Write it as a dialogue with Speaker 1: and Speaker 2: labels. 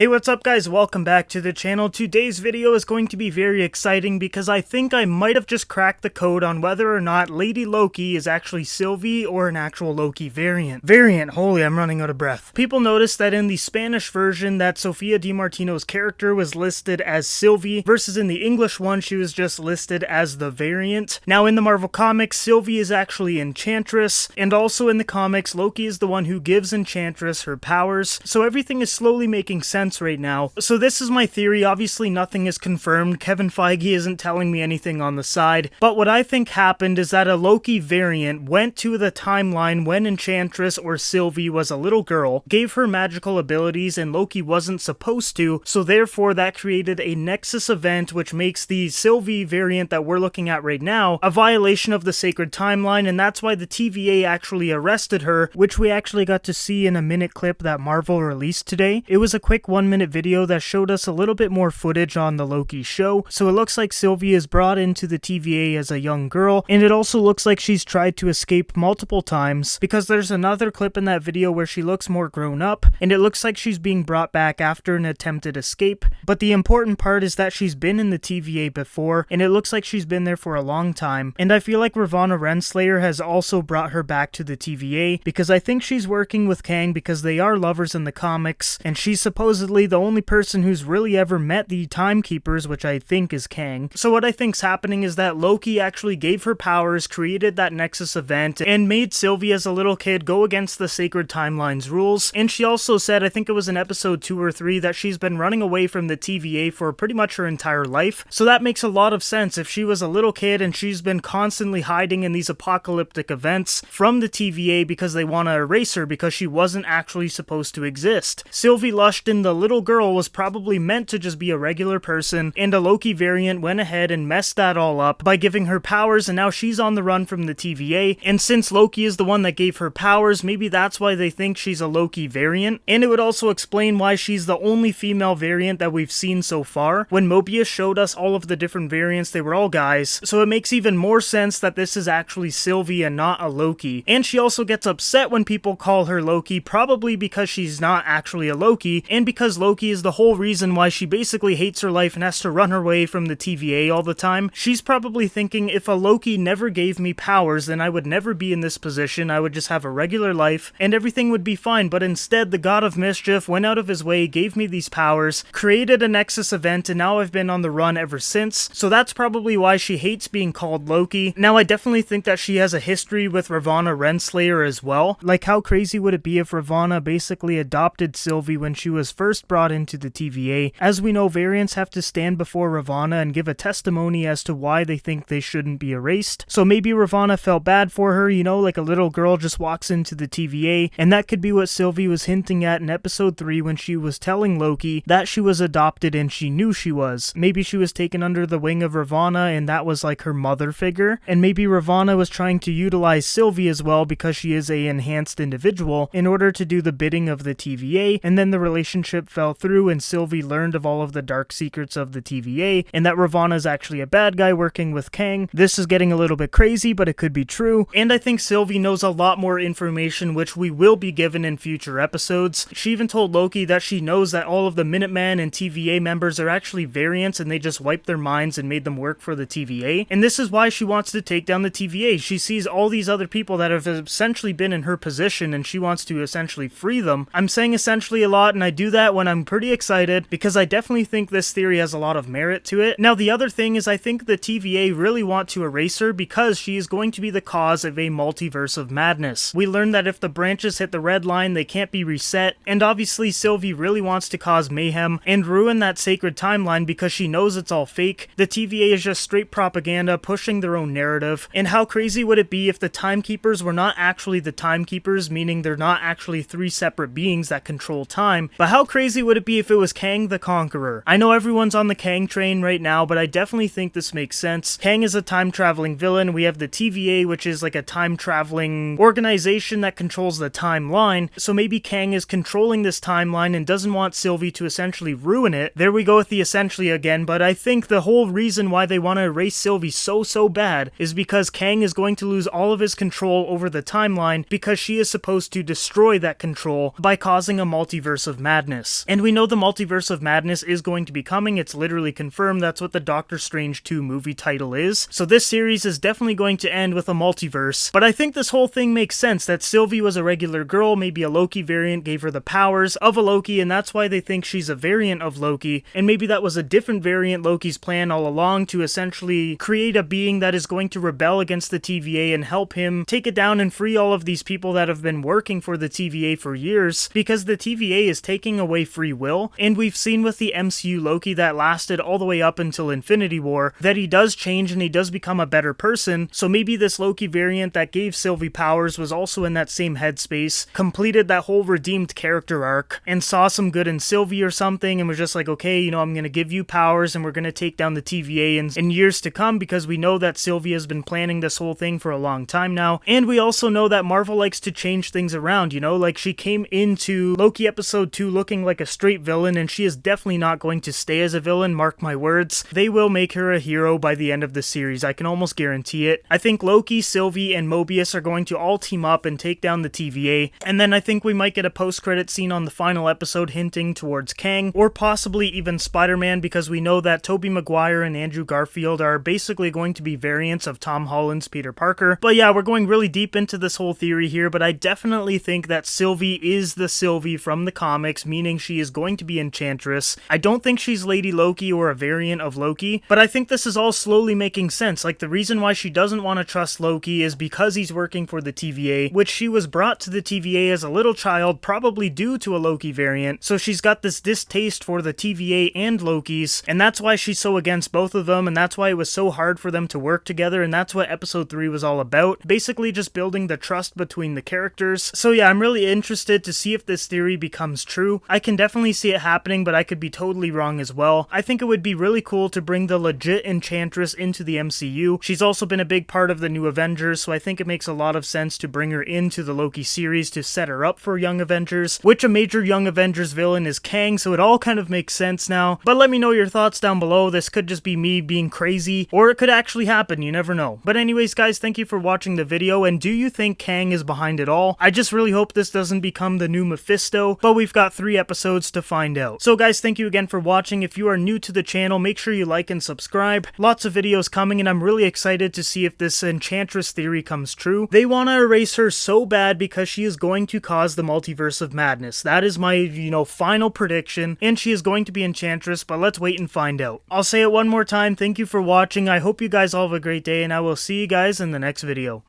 Speaker 1: Hey, what's up guys? Welcome back to the channel. Today's video is going to be very exciting because I think I might have just cracked the code on whether or not Lady Loki is actually Sylvie or an actual Loki variant. Holy, I'm running out of breath. People noticed that in the Spanish version that Sofia DiMartino's character was listed as Sylvie versus in the English one she was just listed as the variant. Now in the Marvel comics, Sylvie is actually Enchantress, and also in the comics, Loki is the one who gives Enchantress her powers, so everything is slowly making sense right now. So this is my theory. Obviously nothing is confirmed. Kevin Feige isn't telling me anything on the side, but what I think happened is that a Loki variant went to the timeline when Enchantress or Sylvie was a little girl, gave her magical abilities, and Loki wasn't supposed to, so therefore that created a Nexus event which makes the Sylvie variant that we're looking at right now a violation of the sacred timeline, and that's why the TVA actually arrested her, which we actually got to see in a minute clip that Marvel released today. It was a quick 1-minute video that showed us a little bit more footage on the Loki show, so it looks like Sylvie is brought into the TVA as a young girl, and it also looks like she's tried to escape multiple times, because there's another clip in that video where she looks more grown up, and it looks like she's being brought back after an attempted escape, but the important part is that she's been in the TVA before, and it looks like she's been there for a long time, and I feel like Ravonna Renslayer has also brought her back to the TVA, because I think she's working with Kang because they are lovers in the comics, and she's supposedly the only person who's really ever met the Timekeepers, which I think is Kang. So what I think's happening is that Loki actually gave her powers, created that Nexus event, and made Sylvie as a little kid go against the sacred timeline's rules, and she also said, I think it was in episode 2 or 3, that she's been running away from the TVA for pretty much her entire life, so that makes a lot of sense. If she was a little kid and she's been constantly hiding in these apocalyptic events from the TVA because they want to erase her because she wasn't actually supposed to exist. Sylvie Lushton, the little girl, was probably meant to just be a regular person, and a Loki variant went ahead and messed that all up by giving her powers, and now she's on the run from the TVA, and since Loki is the one that gave her powers, maybe that's why they think she's a Loki variant, and it would also explain why she's the only female variant that we've seen so far. When Mobius showed us all of the different variants, they were all guys, so it makes even more sense that this is actually Sylvie and not a Loki. And she also gets upset when people call her Loki, probably because she's not actually a Loki, and because Loki is the whole reason why she basically hates her life and has to run away from the TVA all the time. She's probably thinking, if a Loki never gave me powers, then I would never be in this position, I would just have a regular life, and everything would be fine, but instead the God of Mischief went out of his way, gave me these powers, created a Nexus event, and now I've been on the run ever since, so that's probably why she hates being called Loki. Now I definitely think that she has a history with Ravonna Renslayer as well. Like, how crazy would it be if Ravonna basically adopted Sylvie when she was first brought into the TVA? As we know, variants have to stand before Ravonna and give a testimony as to why they think they shouldn't be erased. So maybe Ravonna felt bad for her, you know, like a little girl just walks into the TVA, and that could be what Sylvie was hinting at in episode 3 when she was telling Loki that she was adopted and she knew she was. Maybe she was taken under the wing of Ravonna and that was like her mother figure, and maybe Ravonna was trying to utilize Sylvie as well because she is a enhanced individual in order to do the bidding of the TVA, and then the relationship fell through and Sylvie learned of all of the dark secrets of the TVA, and that Ravonna is actually a bad guy working with Kang. This is getting a little bit crazy, but it could be true, and I think Sylvie knows a lot more information which we will be given in future episodes. She even told Loki that she knows that all of the Minutemen and TVA members are actually variants and they just wiped their minds and made them work for the TVA, and this is why she wants to take down the TVA. She sees all these other people that have essentially been in her position and she wants to essentially free them. I'm saying essentially a lot, and I do that when I'm pretty excited because I definitely think this theory has a lot of merit to it. Now the other thing is I think the TVA really want to erase her because she is going to be the cause of a multiverse of madness. We learned that if the branches hit the red line, they can't be reset, and obviously Sylvie really wants to cause mayhem and ruin that sacred timeline because she knows it's all fake. The TVA is just straight propaganda pushing their own narrative, and how crazy would it be if the Timekeepers were not actually the Timekeepers, meaning they're not actually 3 separate beings that control time, but how crazy would it be if it was Kang the Conqueror? I know everyone's on the Kang train right now, but I definitely think this makes sense. Kang is a time-traveling villain. We have the TVA, which is like a time-traveling organization that controls the timeline, so maybe Kang is controlling this timeline and doesn't want Sylvie to essentially ruin it. There we go with the essentially again, but I think the whole reason why they want to erase Sylvie so bad is because Kang is going to lose all of his control over the timeline because she is supposed to destroy that control by causing a multiverse of madness. Enchantress. And we know the Multiverse of Madness is going to be coming, it's literally confirmed, that's what the Doctor Strange 2 movie title is. So this series is definitely going to end with a multiverse, but I think this whole thing makes sense that Sylvie was a regular girl, maybe a Loki variant gave her the powers of a Loki, and that's why they think she's a variant of Loki, and maybe that was a different variant Loki's plan all along to essentially create a being that is going to rebel against the TVA and help him take it down and free all of these people that have been working for the TVA for years, because the TVA is taking away free will, and we've seen with the MCU Loki that lasted all the way up until Infinity War that he does change and he does become a better person. So maybe this Loki variant that gave Sylvie powers was also in that same headspace, completed that whole redeemed character arc, and saw some good in Sylvie or something and was just like, okay, you know, I'm gonna give you powers and we're gonna take down the TVA in years to come, because we know that Sylvie has been planning this whole thing for a long time now. And we also know that Marvel likes to change things around, you know, like she came into Loki episode 2 looking like a straight villain, and she is definitely not going to stay as a villain, mark my words. They will make her a hero by the end of the series, I can almost guarantee it. I think Loki, Sylvie, and Mobius are going to all team up and take down the TVA, and then I think we might get a post-credit scene on the final episode hinting towards Kang, or possibly even Spider-Man, because we know that Tobey Maguire and Andrew Garfield are basically going to be variants of Tom Holland's Peter Parker. But yeah, we're going really deep into this whole theory here, but I definitely think that Sylvie is the Sylvie from the comics, meaning she is going to be Enchantress. I don't think she's Lady Loki or a variant of Loki, but I think this is all slowly making sense. Like, the reason why she doesn't want to trust Loki is because he's working for the TVA, which she was brought to the TVA as a little child, probably due to a Loki variant, so she's got this distaste for the TVA and Loki's, and that's why she's so against both of them, and that's why it was so hard for them to work together, and that's what episode 3 was all about, basically just building the trust between the characters. So yeah, I'm really interested to see if this theory becomes true. I can definitely see it happening, but I could be totally wrong as well. I think it would be really cool to bring the legit Enchantress into the MCU. She's also been a big part of the new Avengers, so I think it makes a lot of sense to bring her into the Loki series to set her up for Young Avengers, which a major Young Avengers villain is Kang, so it all kind of makes sense now. But let me know your thoughts down below. This could just be me being crazy, or it could actually happen, you never know. But anyways guys, thank you for watching the video, and do you think Kang is behind it all? I just really hope this doesn't become the new Mephisto, but we've got 3 episodes to find out. So guys, thank you again for watching. If you are new to the channel, make sure you like and subscribe. Lots of videos coming, and I'm really excited to see if this Enchantress theory comes true. They want to erase her so bad because she is going to cause the Multiverse of Madness. That is my, final prediction, and she is going to be Enchantress, but let's wait and find out. I'll say it one more time, thank you for watching. I hope you guys all have a great day, and I will see you guys in the next video.